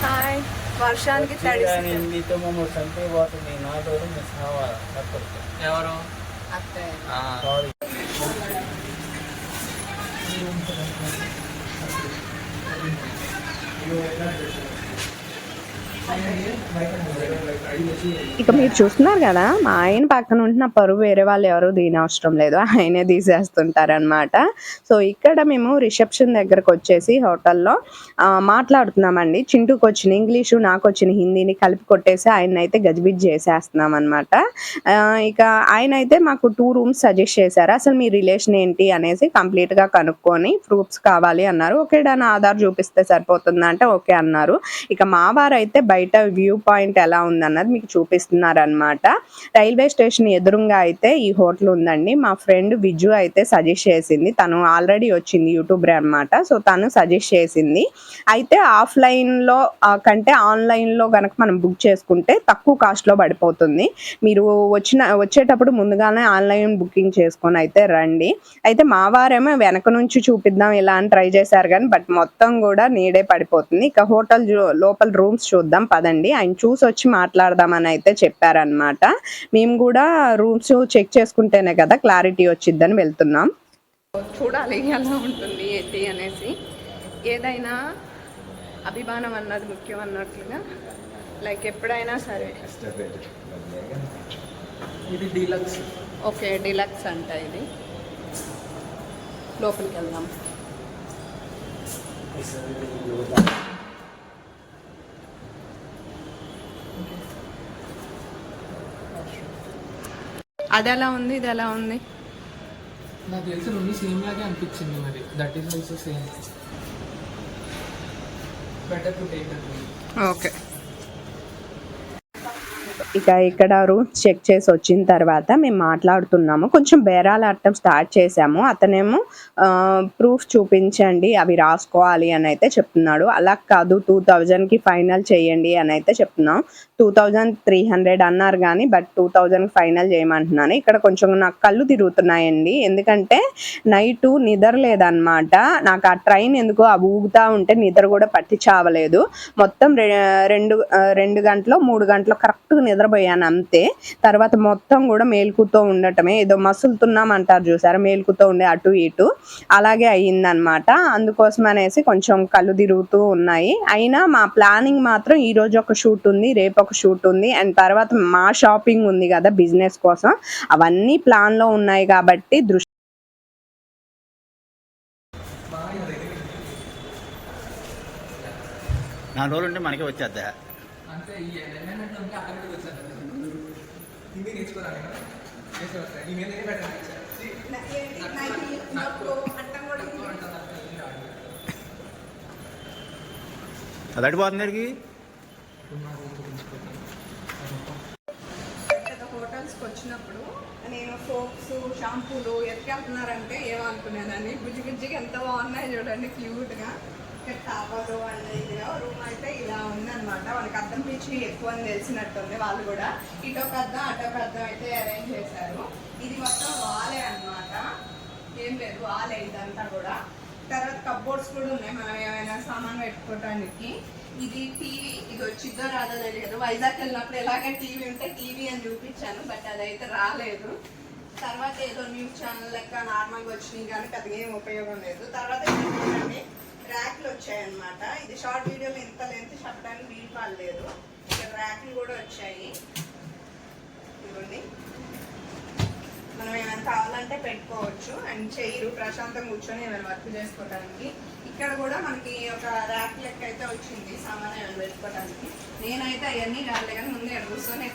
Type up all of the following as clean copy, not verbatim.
Hi వర్షానికి తడిసి నీతో మమ్మల్ని చంపేపోతుంది నాతో మిస్ అవ్వాలి ఎవరు సారీ ఇక మీరు చూస్తున్నారు కదా, మా ఆయన పక్కన ఉంటున్న పరువు వేరే వాళ్ళు ఎవరు దీని అవసరం లేదు, ఆయనే తీసేస్తుంటారనమాట. సో ఇక్కడ మేము రిసెప్షన్ దగ్గరకు వచ్చేసి హోటల్లో మాట్లాడుతున్నామండి. చింటూకి వచ్చిన ఇంగ్లీషు, నాకు వచ్చిన హిందీని కలిపి కొట్టేసి ఆయన అయితే గజిబిజి చేసేస్తున్నాం అనమాట. ఇక ఆయన అయితే మాకు 2 రూమ్స్ సజెస్ట్ చేశారు. అసలు మీ రిలేషన్ ఏంటి అనేసి కంప్లీట్గా కనుక్కొని ప్రూఫ్స్ కావాలి అన్నారు. ఓకే నా ఆధార్ చూపిస్తే సరిపోతుందా అంటే ఓకే అన్నారు. ఇక మా వారు అయితే బయట వ్యూ పాయింట్ ఎలా ఉందన్నది మీకు చూపిస్తున్నారనమాట. రైల్వే స్టేషన్ ఎదురుగా అయితే ఈ హోటల్ ఉందండి. మా ఫ్రెండ్ విజు అయితే సజెస్ట్ చేసింది, తను ఆల్రెడీ వచ్చింది యూట్యూబర్ అనమాట. సో తను సజెస్ట్ చేసింది. అయితే ఆఫ్లైన్లో కంటే ఆన్లైన్లో కనుక మనం బుక్ చేసుకుంటే తక్కువ కాస్ట్లో పడిపోతుంది. మీరు వచ్చేటప్పుడు ముందుగానే ఆన్లైన్ బుకింగ్ చేసుకొని అయితే రండి. అయితే మా వారేమో వెనక నుంచి చూపిద్దాం ఇలా అని ట్రై చేశారు కానీ బట్ మొత్తం కూడా నీడే పడిపోతుంది. ఇక హోటల్ లోపల రూమ్స్ చూద్దాం పదండి, ఆయన చూసి వచ్చి మాట్లాడదామని అయితే చెప్పారనమాట. మేము కూడా రూమ్స్ చెక్ చేసుకుంటేనే కదా క్లారిటీ వచ్చిద్దని వెళ్తున్నాం. చూడాలి ఎలా ఉంటుంది ఏంటి అనేసి. ఏదైనా అభిమానం అన్నది ముఖ్యం అన్నట్లుగా, లైక్ ఎప్పుడైనా సరే. ఇది డీలక్స్. ఓకే డీలక్స్ అంట ఇది. లోపలికి వెళ్దాం. అది ఎలా ఉంది, ఇది ఎలా ఉంది? నాకు తెలిసి రెండు సేమ్ లాగే అనిపించింది. మరి that is also same. Better to take it. Okay. ఇక ఇక్కడ రూమ్స్ చెక్ చేసి వచ్చిన తర్వాత మేము మాట్లాడుతున్నాము. కొంచెం బేరాలు ఆడటం స్టార్ట్ చేసాము. అతనేమో ప్రూఫ్ చూపించండి అవి రాసుకోవాలి అని అయితే చెప్తున్నాడు. అలా కాదు 2000కి ఫైనల్ చేయండి అని అయితే చెప్తున్నాం. 2300 అన్నారు కానీ బట్ 2000 ఫైనల్ చేయమంటున్నాను. ఇక్కడ కొంచెం నాకు కళ్ళు తిరుగుతున్నాయండి, ఎందుకంటే నైటు నిద్ర లేదనమాట. నాకు ఆ ట్రైన్ ఎందుకో ఆ ఊగుతూ ఉంటే నిద్ర కూడా పట్టి చావలేదు. మొత్తం 2 గంటలు 3 గంటలు కరెక్ట్గా నిద్రపోయాను అంతే. తర్వాత మొత్తం కూడా మేలుకుతో ఉండటమే, ఏదో మసులుతున్నాం అంటారు చూసారా, మేలుకుతో ఉండే అటు ఇటు అలాగే అయ్యిందనమాట. అందుకోసం అనేసి కొంచెం కళ్ళు తిరుగుతూ ఉన్నాయి. అయినా మా ప్లానింగ్ మాత్రం ఈరోజు ఒక షూట్ ఉంది, రేపు ఒక షూట్ ఉంది, అండ్ తర్వాత మా షాపింగ్ ఉంది కదా బిజినెస్ కోసం, అవన్నీ ప్లాన్లో ఉన్నాయి కాబట్టి దృష్టి 4 రోజులు ఉంటే మనకే వచ్చేద్దా అంటే ఈ ఎలిమెంట్ ఉంటే అక్కడ వచ్చేద్దా. హిందీ నేర్చుకోవాలి కదా, నీ మీద అది అడిపోతుంది. హోటల్స్కి వచ్చినప్పుడు నేను సోప్స్ షాంపూలు ఎత్తుకెళ్తున్నారంటే ఏమనుకునేదాన్ని, బుజ్జిగా ఎంత బాగున్నాయి చూడండి క్యూట్గా. ఇక్కడ టాపాలు అండ్ ఇదిగా రూమ్ అయితే ఇలా ఉందన్నమాట. వాళ్ళకి అద్దం పిచ్చి ఎక్కువ అని తెలిసినట్టుంది. వాళ్ళు కూడా ఇటొక అద్దం అటొక అద్దం అయితే అరేంజ్ చేశారు. ఇది మొత్తం వాలే అనమాట, ఏం లేదు వాలే ఇదంతా కూడా. తర్వాత కప్బోర్డ్స్ కూడా ఉన్నాయి మనం ఏమైనా సామాన్ పెట్టుకోవడానికి. ఇది టీవీ, ఇది వచ్చిద్దో రాదో తెలియదు. వైజాగ్ వెళ్ళినప్పుడు ఎలాగే టీవీ ఉంటే టీవీ అని చూపించాను బట్ అదైతే రాలేదు. తర్వాత ఏదో న్యూస్ ఛానల్ లెక్క నార్మల్గా వచ్చినాయి కానీ అది ఏం ఉపయోగం లేదు. తర్వాత చూడండి ర్యాక్లు వచ్చాయన్నమాట. ఇది షార్ట్ వీడియోలో ఇంత లెంత్ చెప్పడానికి వీలు కాలేదు. ఇక్కడ ర్యాక్లు కూడా వచ్చాయి. ఇవ్వండి, మనం ఏమైనా కావాలంటే పెట్టుకోవచ్చు అండ్ చేయరు ప్రశాంతంగా కూర్చొని ఏమైనా వర్క్ చేసుకోవడానికి. ఇక్కడ కూడా మనకి ఒక ర్యాక్ లెక్క అయితే వచ్చింది సామాన్ ఏమైనా పెట్టుకోవడానికి. నేనైతే అవన్నీ కాలే కానీ ముందే కూర్చొని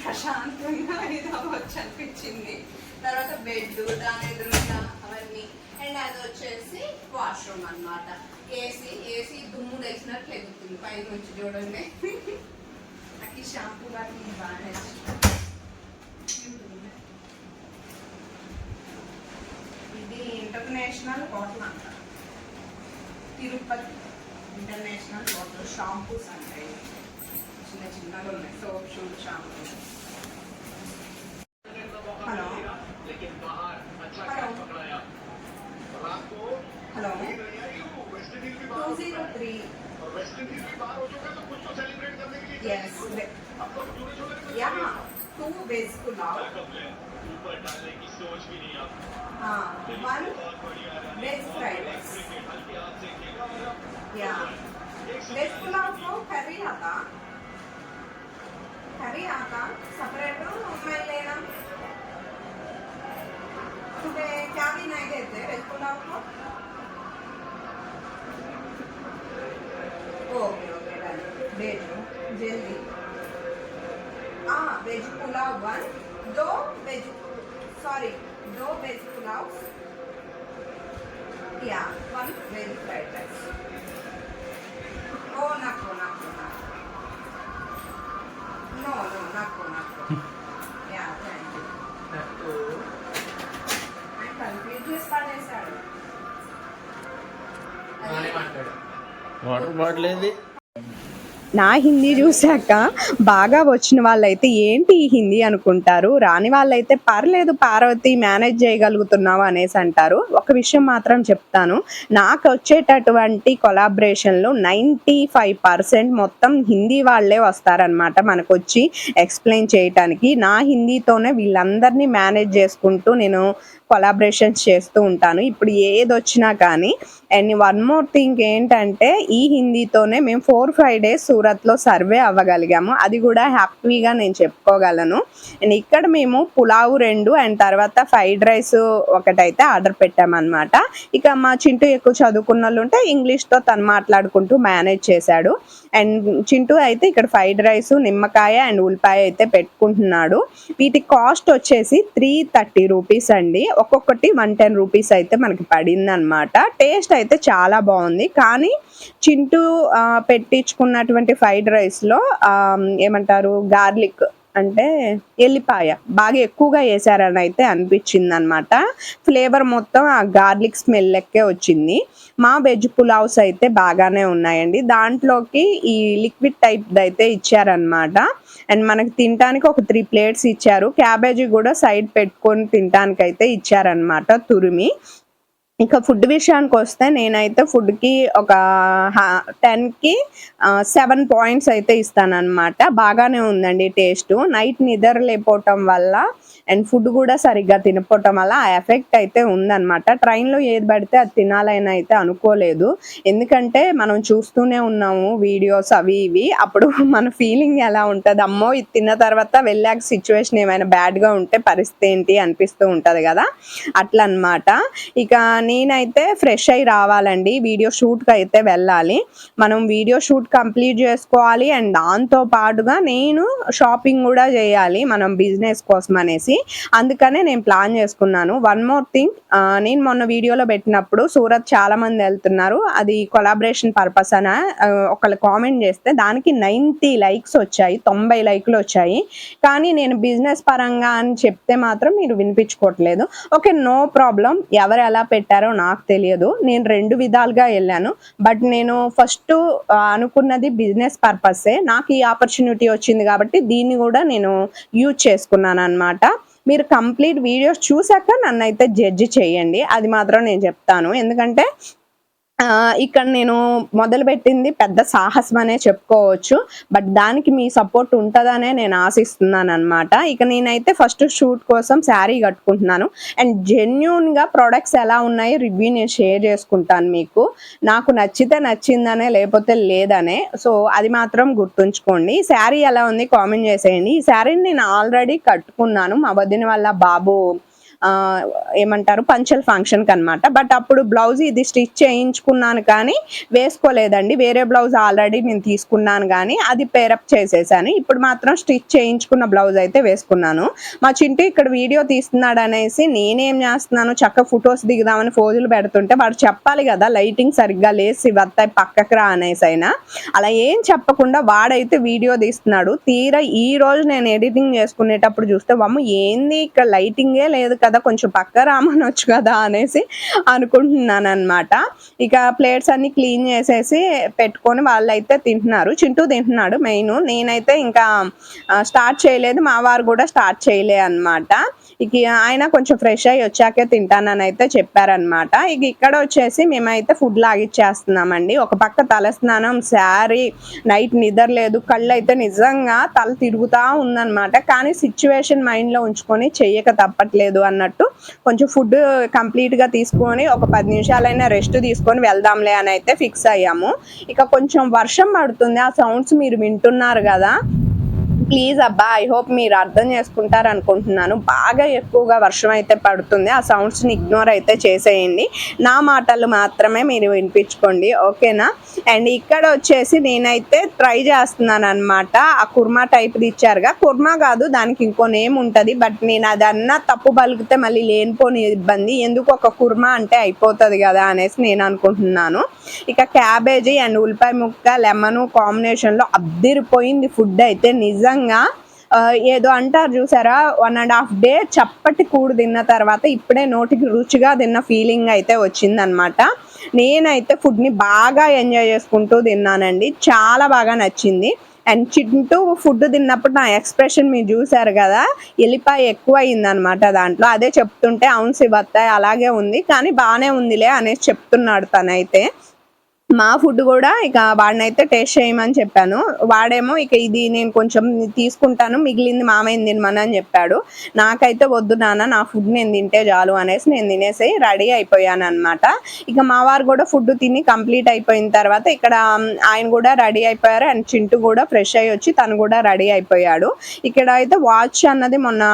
ప్రశాంతంగా ఇది అవ్వచ్చు అనిపించింది. తర్వాత బెడ్, దాని ఎదురుగా అవన్నీ, అండ్ అది వచ్చేసి వాష్రూమ్ అన్నమాట. ఏసీ దుమ్ము వేసినట్లు ఎగుతుంది పై నుంచి చూడండి. నాకు ఈ షాంపూ కానీ బాగా ఇది ఇంటర్నేషనల్ హోటల్ అంట, తిరుపతి ఇంటర్నేషనల్ హోటల్. షాంపూస్ అంటే చిన్నగా ఉన్నాయి, soap shoot shampoo. Hello hello 203 Yes. Yeah. 2 veg pulao. One veg fried rice. Yeah. Veg pulao को curry आता. Separate मैं लेना. सुबह क्या भी नहीं देते वेज पुलाव को. Okay done. भेजो जल्दी. Veg pulao 1, 2 veg pulao. या 1 वेज फ्राइड राइस. Oh, నాకు. No, నాకు. Yeah, thank you. ఆయన కంప్లీట్ చేసి పడేశాడు. వాటర్ బాటిల్ ఏంది? నా హిందీ చూశాక బాగా వచ్చిన వాళ్ళైతే ఏంటి ఈ హిందీ అనుకుంటారు, రాని వాళ్ళైతే పర్లేదు పార్వతి మేనేజ్ చేయగలుగుతున్నావు అనేసి అంటారు. ఒక విషయం మాత్రం చెప్తాను, నాకు వచ్చేటటువంటి కొలాబరేషన్లో 95% మొత్తం హిందీ వాళ్ళే వస్తారనమాట మనకు వచ్చి ఎక్స్ప్లెయిన్ చేయటానికి. నా హిందీతోనే వీళ్ళందరినీ మేనేజ్ చేసుకుంటూ నేను కొలాబరేషన్స్ చేస్తూ ఉంటాను ఇప్పుడు ఏది వచ్చినా కానీ. అండ్ వన్ మోర్ థింగ్ ఏంటంటే ఈ హిందీతోనే మేము 4-5 days సూరత్లో సర్వే అవ్వగలిగాము. అది కూడా హ్యాపీగా నేను చెప్పుకోగలను. అండ్ ఇక్కడ మేము పులావ్ 2 అండ్ తర్వాత ఫ్రైడ్ రైస్ ఒకటైతే ఆర్డర్ పెట్టామన్నమాట. ఇక మా చింటూ ఎక్కువ చదువుకున్న వాళ్ళు ఉంటే ఇంగ్లీష్తో తను మాట్లాడుకుంటూ మేనేజ్ చేశాడు. అండ్ చింటూ అయితే ఇక్కడ ఫ్రైడ్ రైస్, నిమ్మకాయ అండ్ ఉల్లిపాయ అయితే పెట్టుకుంటున్నాడు. వీటి కాస్ట్ వచ్చేసి 330 రూపీస్ అండి. ఒక్కొక్కటి 110 రూపీస్ అయితే మనకి పడింది అనమాట. టేస్ట్ అయితే చాలా బాగుంది. కానీ చింటూ పెట్టించుకున్నటువంటి ఫ్రైడ్ రైస్లో ఏమంటారు గార్లిక్ అంటే ఎల్లిపాయ బాగా ఎక్కువగా వేసారని అయితే అనిపించింది అనమాట. ఫ్లేవర్ మొత్తం ఆ గార్లిక్ స్మెల్ లెక్కే వచ్చింది. మా వెజ్ పులావ్స్ అయితే బాగానే ఉన్నాయండి. దాంట్లోకి ఈ లిక్విడ్ టైప్ అయితే ఇచ్చారనమాట. అండ్ మనకి తినడానికి ఒక 3 plates ఇచ్చారు. క్యాబేజీ కూడా సైడ్ పెట్టుకొని తినడానికి అయితే ఇచ్చారనమాట తురిమి. ఇంకా ఫుడ్ విషయానికి వస్తే నేనైతే ఫుడ్కి ఒక 10కి 7 points అయితే ఇస్తానన్నమాట. బాగానే ఉందండి టేస్ట్. నైట్ నిద్ర లేకపోవటం వల్ల అండ్ ఫుడ్ కూడా సరిగ్గా తినకపోవటం వల్ల ఆ ఎఫెక్ట్ అయితే ఉందన్నమాట. ట్రైన్లో ఏది పడితే అది తినాలని అయితే అనుకోలేదు. ఎందుకంటే మనం చూస్తూనే ఉన్నాము వీడియోస్ అవి ఇవి. అప్పుడు మన ఫీలింగ్ ఎలా ఉంటుంది, అమ్మో ఇది తిన్న తర్వాత వెళ్ళాక సిచ్యువేషన్ ఏమైనా బ్యాడ్గా ఉంటే పరిస్థితి ఏంటి అనిపిస్తూ ఉంటుంది కదా, అట్లా అన్నమాట. ఇక నేనైతే ఫ్రెష్ అయి రావాలండి, వీడియో షూట్కి అయితే వెళ్ళాలి. మనం వీడియో షూట్ కంప్లీట్ చేసుకోవాలి అండ్ దాంతో పాటుగా నేను షాపింగ్ కూడా చేయాలి మనం బిజినెస్ కోసం అనేసి. అందుకనే నేను ప్లాన్ చేసుకున్నాను. వన్ మోర్ థింగ్, నేను మొన్న వీడియోలో పెట్టినప్పుడు సూరత్ చాలా మంది వెళ్తున్నారు, అది కొలాబరేషన్ పర్పస్ అని ఒకళ్ళు కామెంట్ చేస్తే దానికి 90 likes వచ్చాయి, 90 లైక్లు వచ్చాయి. కానీ నేను బిజినెస్ పరంగా అని చెప్తే మాత్రం మీరు వినిపించుకోవట్లేదు. Okay, no problem. ఎవరు ఎలా పెట్టారో నాకు తెలియదు. నేను 2 విధాలుగా వెళ్ళాను. బట్ నేను ఫస్ట్ అనుకున్నది బిజినెస్ పర్పసే. నాకు ఈ ఆపర్చునిటీ వచ్చింది కాబట్టి దీన్ని కూడా నేను యూజ్ చేసుకున్నాను అనమాట. మీరు కంప్లీట్ వీడియోస్ చూసాక నన్ను అయితే జడ్జి చేయండి, అది మాత్రం నేను చెప్తాను. ఎందుకంటే ఇక్కడ నేను మొదలుపెట్టింది పెద్ద సాహసం అనే చెప్పుకోవచ్చు. బట్ దానికి మీ సపోర్ట్ ఉంటుందనే నేను ఆశిస్తున్నాను అనమాట. ఇక నేనైతే ఫస్ట్ షూట్ కోసం శారీ కట్టుకుంటున్నాను. అండ్ జెన్యూన్గా ప్రొడక్ట్స్ ఎలా ఉన్నాయో రివ్యూ నేను షేర్ చేసుకుంటాను మీకు. నాకు నచ్చితే నచ్చిందనే, లేకపోతే లేదనే. సో అది మాత్రం గుర్తుంచుకోండి. శారీ ఎలా ఉంది కామెంట్ చేసేయండి. ఈ శారీని నేను ఆల్రెడీ కట్టుకున్నాను మా వదిన వాళ్ళ బాబు ఏమంటారు పంచల్ ఫంక్షన్కి అనమాట. బట్ అప్పుడు బ్లౌజ్ ఇది స్టిచ్ చేయించుకున్నాను కానీ వేసుకోలేదండి. వేరే బ్లౌజ్ ఆల్రెడీ నేను తీసుకున్నాను కానీ అది పేరప్ చేసేసాను. ఇప్పుడు మాత్రం స్టిచ్ చేయించుకున్న బ్లౌజ్ అయితే వేసుకున్నాను. మా చింటూ ఇక్కడ వీడియో తీస్తున్నాడు అనేసి నేనేం చేస్తున్నాను, చక్క ఫొటోస్ దిగుదామని ఫోజులు పెడుతుంటే వాడు చెప్పాలి కదా లైటింగ్ సరిగ్గా లేసి వస్తాయి పక్కకు రా అనేసి. అయినా అలా ఏం చెప్పకుండా వాడైతే వీడియో తీస్తున్నాడు. తీరా ఈ రోజు నేను ఎడిటింగ్ చేసుకునేటప్పుడు చూస్తే వమ్మ ఏంది ఇక్కడ లైటింగే లేదు కదా, కొంచెం పక్క రామనొచ్చు కదా అనేసి అనుకుంటున్నాను అనమాట. ఇక ప్లేట్స్ అన్ని క్లీన్ చేసేసి పెట్టుకొని వాళ్ళైతే తింటున్నారు. చింటూ తింటున్నాడు మెయిన్, నేనైతే ఇంకా స్టార్ట్ చేయలేదు, మా వారు కూడా స్టార్ట్ చేయలే అనమాట. ఇక ఆయన కొంచెం ఫ్రెష్ అయ్యి వచ్చాకే తింటానని అయితే చెప్పారనమాట. ఇక ఇక్కడ వచ్చేసి మేమైతే ఫుడ్ లాగిచ్చేస్తున్నామండి. ఒక పక్క తలస్నానం, శారీ, నైట్ నిద్ర లేదు, కళ్ళు అయితే నిజంగా తల తిరుగుతూ ఉందన్నమాట. కానీ సిచ్యువేషన్ మైండ్లో ఉంచుకొని చెయ్యక తప్పట్లేదు అన్నట్టు కొంచెం ఫుడ్ కంప్లీట్గా తీసుకొని ఒక 10 నిమిషాలైనా రెస్ట్ తీసుకొని వెళ్దాంలే అని అయితే ఫిక్స్ అయ్యాము. ఇక కొంచెం వర్షం పడుతుంది, ఆ సౌండ్స్ మీరు వింటున్నారు కదా. ప్లీజ్ అబ్బా, ఐ హోప్ మీరు అర్థం చేసుకుంటారు అనుకుంటున్నాను. బాగా ఎక్కువగా వర్షం అయితే పడుతుంది, ఆ సౌండ్స్ని ఇగ్నోర్ అయితే చేసేయండి. నా మాటలు మాత్రమే మీరు వినిపించుకోండి, ఓకేనా. అండ్ ఇక్కడ వచ్చేసి నేనైతే ట్రై చేస్తున్నాను అనమాట. ఆ కుర్మా టైప్ది ఇచ్చారుగా, కుర్మా కాదు దానికి ఇంకో నేమ్ ఉంటుంది, బట్ నేను అదన్నా తప్పు పలికితే మళ్ళీ లేనిపోని ఇబ్బంది, ఎందుకు ఒక కుర్మా అంటే అయిపోతుంది కదా అనేసి నేను అనుకుంటున్నాను. ఇక క్యాబేజీ అండ్ ఉల్లిపాయ ముక్క లెమన్ కాంబినేషన్లో అద్దిరిపోయింది ఫుడ్ అయితే నిజంగా. ఏదో అంటారు చూసారా, 1.5 డే చప్పటి కూడు తిన్న తర్వాత ఇప్పుడే నోటికి రుచిగా తిన్న ఫీలింగ్ అయితే వచ్చిందనమాట. నేనైతే ఫుడ్ని బాగా ఎంజాయ్ చేసుకుంటూ తిన్నానండి, చాలా బాగా నచ్చింది. అండ్ చింటూ ఫుడ్ తిన్నప్పుడు నా ఎక్స్ప్రెషన్ మీరు చూసారు కదా, ఎల్లిపాయ ఎక్కువ అయిందనమాట దాంట్లో. అదే చెప్తుంటే అవును శివత్తాయి అలాగే ఉంది కానీ బాగానే ఉందిలే అనేసి చెప్తున్నాడు తనైతే. మా ఫుడ్ కూడా ఇక వాడినైతే టేస్ట్ చేయమని చెప్పాను, వాడేమో ఇక ఇది నేను కొంచెం తీసుకుంటాను మిగిలింది మామయ్యని తినమని అని చెప్పాడు. నాకైతే వద్దు నాన్న, నా ఫుడ్ నేను తింటే చాలు అనేసి నేను తినేసి రెడీ అయిపోయాను అనమాట. ఇక మా వారు కూడా ఫుడ్ తిని కంప్లీట్ అయిపోయిన తర్వాత ఇక్కడ ఆయన కూడా రెడీ అయిపోయారు. అండ్ చింటూ కూడా ఫ్రెష్ అయ్యి వచ్చి తను కూడా రెడీ అయిపోయాడు. ఇక్కడ అయితే వాచ్ అన్నది మొన్న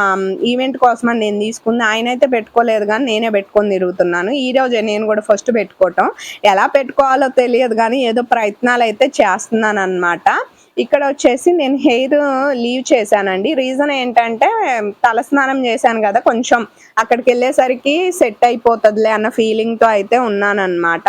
ఈవెంట్ కోసం నేను తీసుకుంది, ఆయన అయితే పెట్టుకోలేదు కానీ నేనే పెట్టుకొని తిరుగుతున్నాను. ఈ రోజే నేను కూడా ఫస్ట్ పెట్టుకోవటం, ఎలా పెట్టుకోవాలో తెలియదు కానీ ఏదో ప్రయత్నాలు అయితే చేస్తున్నాను అనమాట. ఇక్కడ వచ్చేసి నేను హెయిర్ లీవ్ చేశానండి. రీజన్ ఏంటంటే తలస్నానం చేశాను కదా, కొంచెం అక్కడికి వెళ్ళేసరికి సెట్ అయిపోతుందిలే అన్న ఫీలింగ్తో అయితే ఉన్నానన్నమాట.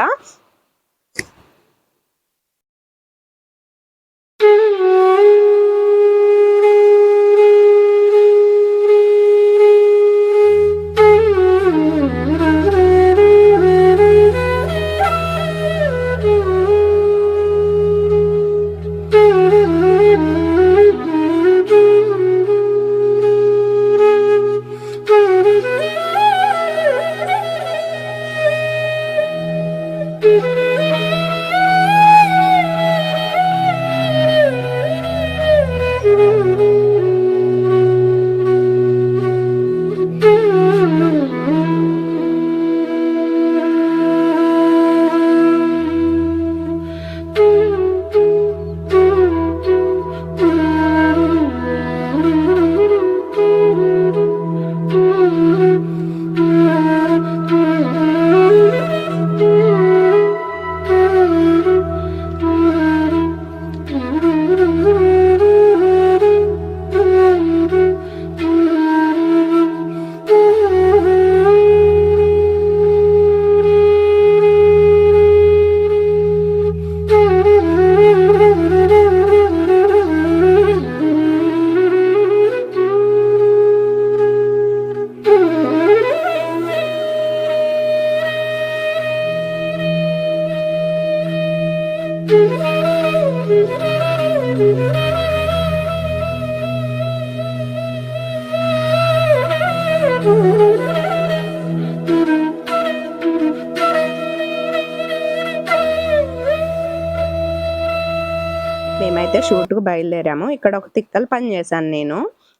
మేమైతే షూట్‌కి బయలుదేరాము. ఇక్కడ ఒక తిక్కల పని చేశాను నేను.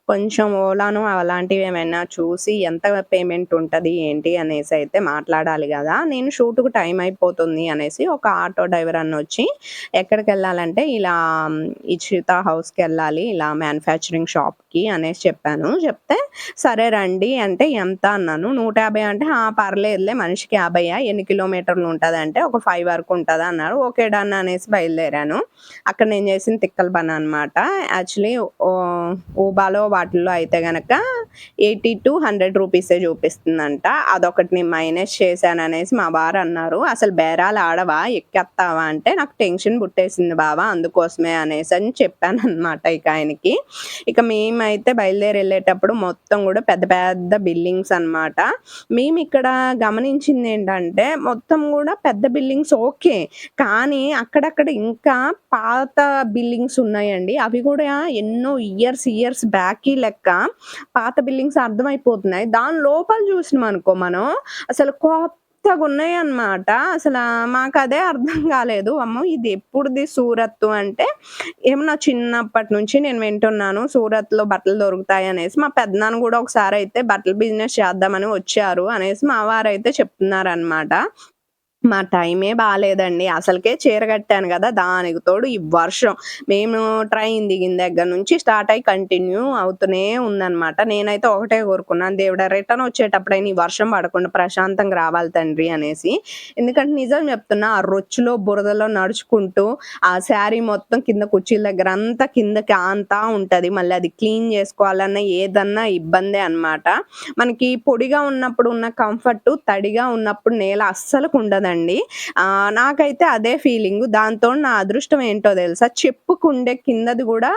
కొంచెం ఓలాను అలాంటివి ఏమైనా చూసి ఎంత పేమెంట్ ఉంటది ఏంటి అనేసి అయితే మాట్లాడాలి గదా. నేను షూట్‌కి టైం అయిపోతుంది అనేసి ఒక ఆటో డ్రైవర్ అన్నొచ్చి ఎక్కడికెళ్ళాలంటే ఇలా ఇషిత హౌస్‌కెళ్ళాలి, ఇలా మ్యానుఫ్యాక్చరింగ్ షాప్‌కి అనేసి చెప్పాను. చెప్తే సరే రండి అంటే ఎంత అన్నాను. 150 అంటే పర్లేదులే మనిషికి 50 ఎన్ని కిలోమీటర్లు ఉంటదంటే ఒక 5 వరకు ఉంటది అన్నారు. ఓకే డన్ అనేసి బయలుదేరాను. అక్కడ నేను చేసిన తిక్కల పని అనమాట. యాక్చువల్లీ ఊబాలో వాటిల్లో అయితే గనక 80 to 100 రూపీసే చూపిస్తుందంట. అదొకటి నేను మైనస్ చేశాననేసి మా వారు అన్నారు. అసలు బేరాలు ఆడవా, ఎక్కేత్తావా అంటే నాకు టెన్షన్ పుట్టేసింది బావ, అందుకోసమే అనేసి అని చెప్పాననమాట ఇక ఆయనకి. ఇక మేమైతే బయలుదేరి వెళ్ళేటప్పుడు మొత్తం కూడా పెద్ద పెద్ద బిల్డింగ్స్ అనమాట. మేము ఇక్కడ గమనించింది ఏంటంటే మొత్తం కూడా పెద్ద బిల్డింగ్స్ ఓకే, కానీ అక్కడక్కడ ఇంకా పాత బిల్డింగ్స్ ఉన్నాయండి. అవి కూడా ఎన్నో ఇయర్స్ బ్యాక్ లెక్క పాత బిల్డింగ్స్ అర్థమైపోతున్నాయి. దాని లోపల చూసినాం అనుకో మనం, అసలు కొత్తగా ఉన్నాయి అన్నమాట. అసలు మాకు అదే అర్థం కాలేదు. అమ్మో ఇది ఎప్పుడుది సూరత్ అంటే, ఏమో నా చిన్నప్పటి నుంచి నేను వింటున్నాను సూరత్లో బట్టలు దొరుకుతాయి అనేసి. మా పెద్దనాన్న కూడా ఒకసారి అయితే బట్టల బిజినెస్ చేద్దామని వచ్చారు అనేసి మా వారైతే చెప్తున్నారనమాట. మా టైమే బాలేదండి. అసలుకే చీర కట్టాను గదా! దానికి తోడు ఈ వర్షం. మేము ట్రైన్ దిగిన దగ్గర నుంచి స్టార్ట్ అయ్యి కంటిన్యూ అవుతూనే ఉందనమాట. నేనైతే ఒకటే కోరుకున్నాను, దేవుడా రిటర్న్ వచ్చేటప్పుడైనా ఈ వర్షం పడకుండా ప్రశాంతంగా రావాలి తండ్రి అనేసి. ఎందుకంటే నిజం చెప్తున్నా, ఆ రొచ్చులో, బురదలో నడుచుకుంటూ ఆ శారీ మొత్తం కింద కుర్చీల దగ్గర అంతా కిందకి ఆంతా ఉంటది. మళ్ళీ అది క్లీన్ చేసుకోవాలన్నా ఏదన్నా ఇబ్బందే అనమాట. మనకి పొడిగా ఉన్నప్పుడు ఉన్న కంఫర్ట్ తడిగా ఉన్నప్పుడు నేల అస్సలకు ఉండదండి. నాకైతే అదే ఫీలింగ్. దాంతో నా అదృష్టం ఏంటో తెలుసా, చెప్పుకుండే కిందది కూడా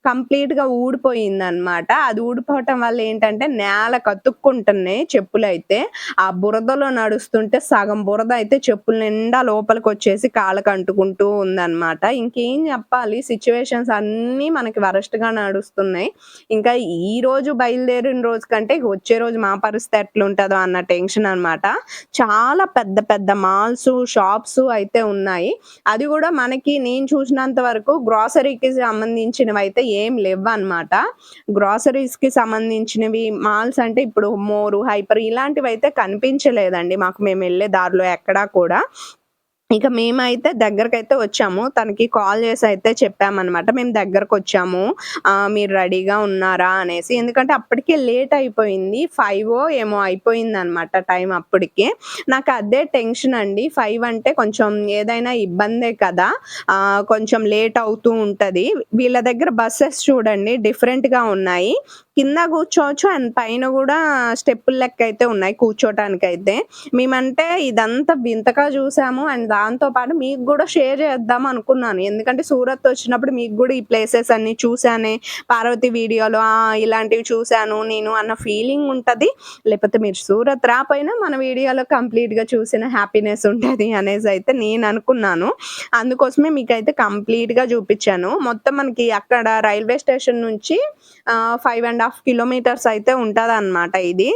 కంప్లీట్‌గా ఊడిపోయిందనమాట. అది ఊడిపోవటం వల్ల ఏంటంటే నేలకు అతుక్కుంటున్నాయి చెప్పులైతే. ఆ బురదలో నడుస్తుంటే సగం బురద అయితే చెప్పుల నిండా లోపలికొచ్చేసి కాళ్ళకి అంటుకుంటూ ఉందనమాట. ఇంకేం చెప్పాలి, సిట్యుయేషన్స్ అన్నీ మనకి వరస్ట్‌గా నడుస్తున్నాయి. ఇంకా ఈ రోజు బయలుదేరిన రోజు కంటే వచ్చే రోజు మా పరిస్థితి ఎట్లుంటదో అన్న టెన్షన్ అనమాట. చాలా పెద్ద పెద్ద మాల్స్, షాప్స్ అయితే ఉన్నాయి. అది కూడా మనకి నేను చూసినంత వరకు గ్రోసరీకి సంబంధించినవైతే ఏం లేవన్నమాట. గ్రోసరీస్‌కి సంబంధించినవి మాల్స్ అంటే ఇప్పుడు మోరు, హైపర్ ఇలాంటివైతే కనిపించలేదండి మాకు మేము వెళ్ళే దారిలో ఎక్కడా కూడా. ఇక మేమైతే దగ్గరకైతే వచ్చాము. తనకి కాల్ చేసి అయితే చెప్పామనమాట, మేము దగ్గరకొచ్చాము, మీరు రెడీగా ఉన్నారా అనేసి. ఎందుకంటే అప్పటికే లేట్ అయిపోయింది. 5 ఏమో అయిపోయిందనమాట టైం అప్పటికే. నాకు అదే టెన్షన్ అండి. 5 అంటే కొంచెం ఏదైనా ఇబ్బందే కదా! కొంచెం లేట్ అవుతూ ఉంటది. వీళ్ళ దగ్గర బసెస్ చూడండి డిఫరెంట్‌గా ఉన్నాయి. కింద కూర్చోవచ్చు అండ్ పైన కూడా స్టెప్పుల లెక్క అయితే ఉన్నాయి కూర్చోటానికైతే. మేమంటే ఇదంతా వింతగా చూసాము అండ్ దాంతో పాటు మీకు కూడా షేర్ చేద్దాం అనుకున్నాను. ఎందుకంటే సూరత్ వచ్చినప్పుడు మీకు కూడా ఈ ప్లేసెస్ అన్నీ చూసానే, పార్వతి వీడియోలో ఇలాంటివి చూసాను నేను అన్న ఫీలింగ్ ఉంటది. లేకపోతే మీరు సూరత్ రాపోయినా మన వీడియోలో కంప్లీట్‌గా చూసిన హ్యాపీనెస్ ఉంటది అనేసి అయితే నేను అనుకున్నాను. అందుకోసమే మీకైతే కంప్లీట్‌గా చూపించాను. మొత్తం మనకి అక్కడ రైల్వే స్టేషన్ నుంచి 5.5 కిలోమీటర్స్ అయితే ఉంటదనమాట ఇది.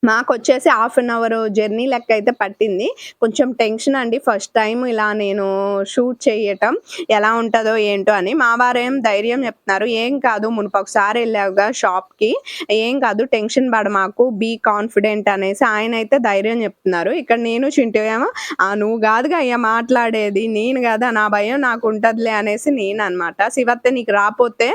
మాకొచ్చేసి హాఫ్ అన్ అవర్ జర్నీ లెక్క అయితే పట్టింది. కొంచెం టెన్షన్ అండి ఫస్ట్ టైం ఇలా నేను షూట్ చేయటం. ఎలా ఉంటదో ఏంటో అని. మా వారేం ధైర్యం చెప్తున్నారు, "ఏం కాదు, మునుపొకసారి ఎళ్ళావుగా షాప్‌కి, ఏం కాదు టెన్షన్ పడమాకు, బీ కాన్ఫిడెంట్" అనేసి ఆయనైతే ధైర్యం చెప్తున్నారు. ఇక్కడ నేను చింటూ ఏమో, "నువ్వు కాదుగా అయ్యా మాట్లాడేది, నేను కదా, నా భయం నాకుంటదిలే" అనేసి నేననమాట. "శివత్తే నీకు రాపోతే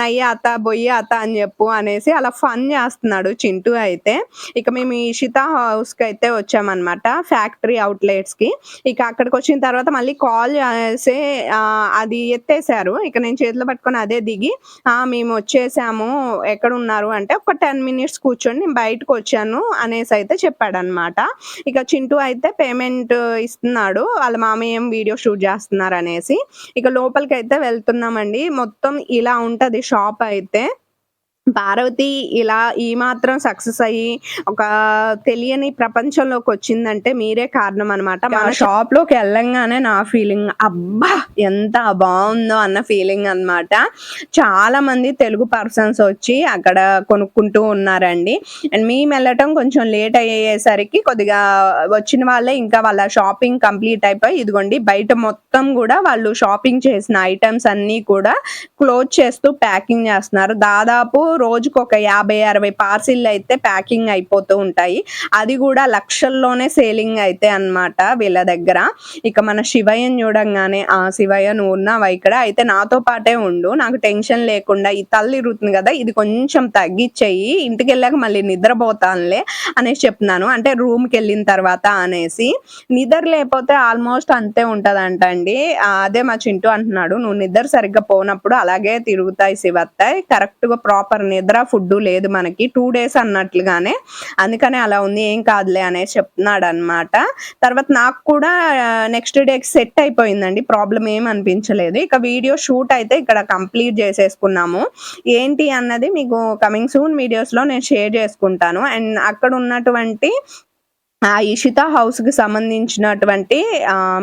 నయ్య అత్త, బొయ్య అత్త అని చెప్పు" అనేసి అలా ఫన్ చేస్తున్నాడు చింటూ అయితే. ఇక మేము ఈ ఇషితా హౌస్‌కి అయితే వచ్చామనమాట, ఫ్యాక్టరీ అవుట్‌లెట్స్‌కి. ఇక అక్కడికొచ్చిన తర్వాత మళ్ళీ కాల్ చేసి అది ఎత్తేసారు. ఇక నేను చేతిలో పట్టుకొని అదే దిగి, మేము వచ్చేసాము, ఎక్కడున్నారు అంటే, ఒక 10 మినిట్స్ కూర్చోండి నేను బయటకొచ్చాను అనేసి అయితే చెప్పాడనమాట. ఇక చింటూ అయితే పేమెంట్ ఇస్తున్నాడు, వాళ్ళ మామయ్య ఏమో వీడియో షూట్ చేస్తున్నారనేసి. ఇక లోపలికైతే వెళ్తున్నామండి. మొత్తం ఇలా ఉంటది షాప్ అయితే. పార్వతి ఇలా ఈ మాత్రం సక్సెస్ అయ్యి ఒక తెలియని ప్రపంచంలోకి వచ్చిందంటే మీరే కారణం అనమాట. మన షాప్‌లోకి వెళ్ళంగానే నా ఫీలింగ్, అబ్బా ఎంత బాగుందో అన్న ఫీలింగ్ అనమాట. చాలా మంది తెలుగు పర్సన్స్ వచ్చి అక్కడ కొనుక్కుంటూ ఉన్నారండి. అండ్ మేము వెళ్ళటం కొంచెం లేట్ అయ్యేసరికి కొద్దిగా వచ్చిన వాళ్ళే ఇంకా వాళ్ళ షాపింగ్ కంప్లీట్ అయిపోయి, ఇదిగోండి బయట మొత్తం కూడా వాళ్ళు షాపింగ్ చేసిన ఐటమ్స్ అన్నీ కూడా క్లోజ్ చేస్తూ ప్యాకింగ్ చేస్తున్నారు. దాదాపు రోజుకొక 50-60 పార్సిల్‌లు అయితే ప్యాకింగ్ అయిపోతూ ఉంటాయి. అది కూడా లక్షల్లోనే సేలింగ్ అయితే అన్నమాట వీళ్ళ దగ్గర. ఇక మన శివయ్యని చూడంగానే, శివయ్య నువ్వు ఉన్నావా ఇక్కడ, అయితే నాతో పాటే ఉండు, నాకు టెన్షన్ లేకుండా, ఈ తల తిరుగుతుంది కదా ఇది కొంచెం తగ్గిచ్చేయి, ఇంటికెళ్ళాక మళ్ళీ నిద్రపోతానులే అనేసి చెప్తున్నాను. అంటే రూమ్‌కి వెళ్ళిన తర్వాత అనేసి. నిద్ర లేకపోతే ఆల్మోస్ట్ అంతే ఉంటదంట అండి. అదే మా చింటూ అంటున్నాడు, నువ్వు నిద్ర సరిగ్గా పోనప్పుడు అలాగే తిరుగుతాయి శివత్త, కరెక్ట్‌గా ప్రాపర్ ప్రాపర్ నిద్ర ఫుడ్ లేదు మనకి 2 డేస్ అన్నట్లుగానే, అందుకనే అలా ఉంది, ఏం కాదులే అనేసి చెప్తున్నాడు అనమాట. తర్వాత నాకు కూడా నెక్స్ట్ డేకి సెట్ అయిపోయిందండి, ప్రాబ్లం ఏం అనిపించలేదు. ఇక వీడియో షూట్ అయితే ఇక్కడ కంప్లీట్ చేసేసుకున్నాము. ఏంటి అన్నది మీకు కమింగ్ సూన్ వీడియోస్లో నేను షేర్ చేసుకుంటాను. అండ్ అక్కడ ఉన్నటువంటి ఆ ఇషితా హౌస్‌కి సంబంధించినటువంటి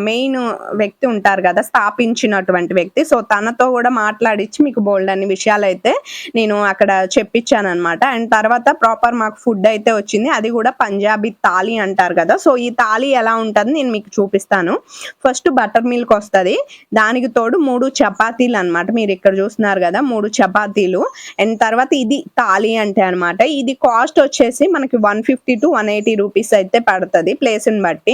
మెయిన్ వ్యక్తి ఉంటారు కదా, స్థాపించినటువంటి వ్యక్తి. సో, తనతో కూడా మాట్లాడిచ్చి మీకు బోలెడన్ని విషయాలైతే నేను అక్కడ చెప్పించాననమాట. అండ్ తర్వాత ప్రాపర్ మాకు ఫుడ్ అయితే వచ్చింది. అది కూడా పంజాబీ థాలీ అంటారు కదా. సో, ఈ థాలీ ఎలా ఉంటది నేను మీకు చూపిస్తాను. ఫస్ట్ బటర్ మిల్క్ వస్తది. దానికి తోడు 3 చపాతీలు అనమాట. మీరు ఇక్కడ చూస్తున్నారు కదా 3 చపాతీలు. అండ్ తర్వాత ఇది థాలీ అంటే అనమాట. ఇది కాస్ట్ వచ్చేసి మనకి 150-180 రూపీస్ అయితే పడుతుంది ప్లేస్ని బట్టి.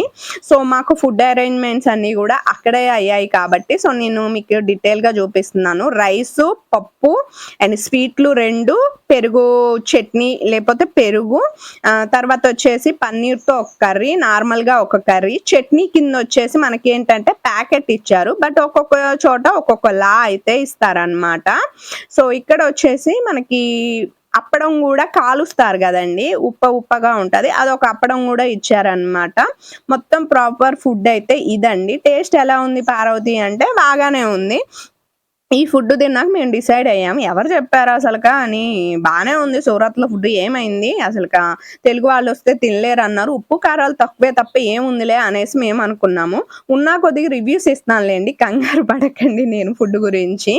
సో మాకు ఫుడ్ అరేంజ్మెంట్స్ అన్నీ కూడా అక్కడే అయ్యాయి కాబట్టి సో నేను మీకు డీటెయిల్గా చూపిస్తున్నాను. రైసు, పప్పు అండ్ స్వీట్లు 2, పెరుగు చట్నీ లేకపోతే పెరుగు, తర్వాత వచ్చేసి పన్నీర్తో ఒక కర్రీ, నార్మల్గా ఒక కర్రీ, చట్నీ కింద వచ్చేసి మనకి ఏంటంటే ప్యాకెట్ ఇచ్చారు, బట్ ఒక్కొక్క చోట ఒక్కొక్కలా అయితే ఇస్తారనమాట. సో ఇక్కడ వచ్చేసి మనకి అప్పడం కూడా కాలుస్తారు కదండి, ఉప్పగా ఉంటుంది, అదొక అప్పడం కూడా ఇచ్చారనమాట. మొత్తం ప్రాపర్ ఫుడ్ అయితే ఇదండి. టేస్ట్ ఎలా ఉంది పార్వతి అంటే బాగానే ఉంది. ఈ ఫుడ్ తిన్నాక మేము డిసైడ్ అయ్యాము, ఎవరు చెప్పారు అసలుకా అని. బాగానే ఉంది సూరత్లో ఫుడ్, ఏమైంది అసలుకా, తెలుగు వాళ్ళు వస్తే తినలేరు అన్నారు, ఉప్పు కారాలు తక్కువే తప్ప ఏముందిలే అనేసి మేము అనుకున్నాము. ఉన్నా కొద్దిగా రివ్యూస్ ఇస్తానులేండి, కంగారు పడకండి. నేను ఫుడ్ గురించి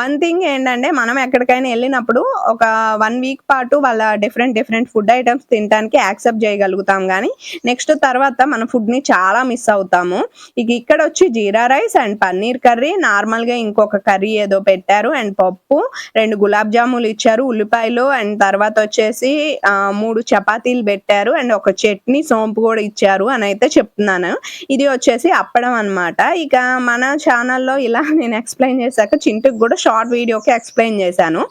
వన్ థింగ్ ఏంటంటే, మనం ఎక్కడికైనా వెళ్ళినప్పుడు ఒక 1 వీక్ పాటు వాళ్ళ డిఫరెంట్ ఫుడ్ ఐటమ్స్ తినడానికి యాక్సెప్ట్ చేయగలుగుతాం, కానీ నెక్స్ట్ తర్వాత మన ఫుడ్ని చాలా మిస్ అవుతాము. ఇక ఇక్కడ వచ్చి జీరా రైస్ అండ్ పన్నీర్ కర్రీ, నార్మల్గా ఇంకొక కర్రీ ఏదో పెట్టారు, అండ్ పప్పు, 2 గులాబ్ జాములు ఇచ్చారు, ఉల్లిపాయలు, అండ్ తర్వాత వచ్చేసి 3 చపాతీలు పెట్టారు, అండ్ ఒక చట్నీ సోంపు కూడా ఇచ్చారు అని అయితే చెప్తున్నాను. ఇది వచ్చేసి అప్పడం అనమాట. ఇక మన ఛానల్లో ఇలా నేను ఎక్స్ప్లెయిన్ చేశాక చింటుకు కూడా షార్ట్ వీడియోకి ఎక్స్ప్లెయిన్ చేశాను.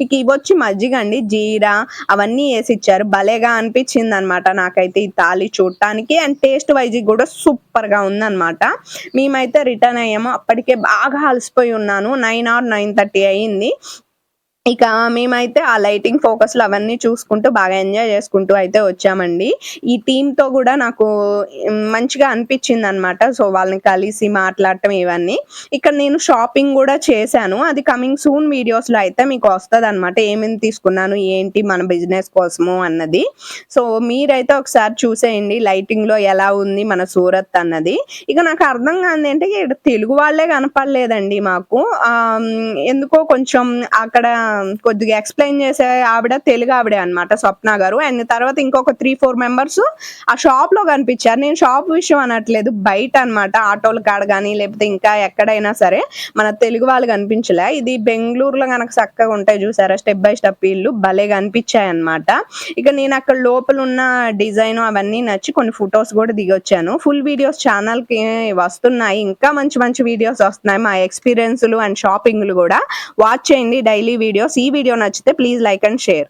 ఇక ఇవి వచ్చి మజ్జిగ అండి, జీరా అవన్నీ వేసి ఇచ్చారు, భలేగా అనిపించింది అనమాట నాకైతే ఈ థాలీ చూడటానికి. అండ్ టేస్ట్ వైజ్ కూడా సూపర్గా ఉందన్నమాట. మేమైతే రిటర్న్ అయ్యాము, అప్పటికే బాగా అలసిపోయి ఉన్నాను, 9 or 9:30 అయ్యింది. ఇక మేమైతే ఆ లైటింగ్ ఫోకస్లు అవన్నీ చూసుకుంటూ బాగా ఎంజాయ్ చేసుకుంటూ అయితే వచ్చామండి. ఈ టీంతో కూడా నాకు మంచిగా అనిపించింది అనమాట. సో వాళ్ళని కలిసి మాట్లాడటం ఇవన్నీ. ఇక్కడ నేను షాపింగ్ కూడా చేశాను, అది కమింగ్ సూన్ వీడియోస్లో అయితే మీకు వస్తుంది అనమాట, ఏమేమి తీసుకున్నాను ఏంటి మన బిజినెస్ కోసము అన్నది. సో మీరైతే ఒకసారి చూసేయండి లైటింగ్లో ఎలా ఉంది మన సూరత్ అన్నది. ఇక నాకు అర్థం కాదు అంటే ఇక్కడ తెలుగు వాళ్ళే కనపడలేదండి మాకు, ఎందుకో కొంచెం అక్కడ కొద్దిగా ఎక్స్ప్లెయిన్ చేసే ఆవిడ తెలుగు ఆవిడే అనమాట, స్వప్న గారు. అండ్ తర్వాత ఇంకొక 3-4 మెంబర్స్ ఆ షాప్ లో కనిపించారు. నేను షాప్ విషయం అనట్లేదు, బయట అనమాట, ఆటోల కాడ కానీ లేకపోతే ఇంకా ఎక్కడైనా సరే మన తెలుగు వాళ్ళు కనిపించలే. ఇది బెంగళూరులో కనుక చక్కగా ఉంటాయి చూసారా, స్టెప్ బై స్టెప్ ఇల్లు భలే కనిపించాయి అనమాట. ఇక నేను అక్కడ లోపల ఉన్న డిజైన్ అవన్నీ నచ్చి కొన్ని ఫొటోస్ కూడా దిగొచ్చాను. ఫుల్ వీడియోస్ ఛానల్కి వస్తున్నాయి, ఇంకా మంచి వీడియోస్ వస్తున్నాయి, మా ఎక్స్పీరియన్స్లు అండ్ షాపింగ్లు కూడా వాచ్ చేయండి, డైలీ వీడియోస్. ఈ వీడియో నచ్చితే ప్లీజ్ లైక్ అండ్ షేర్.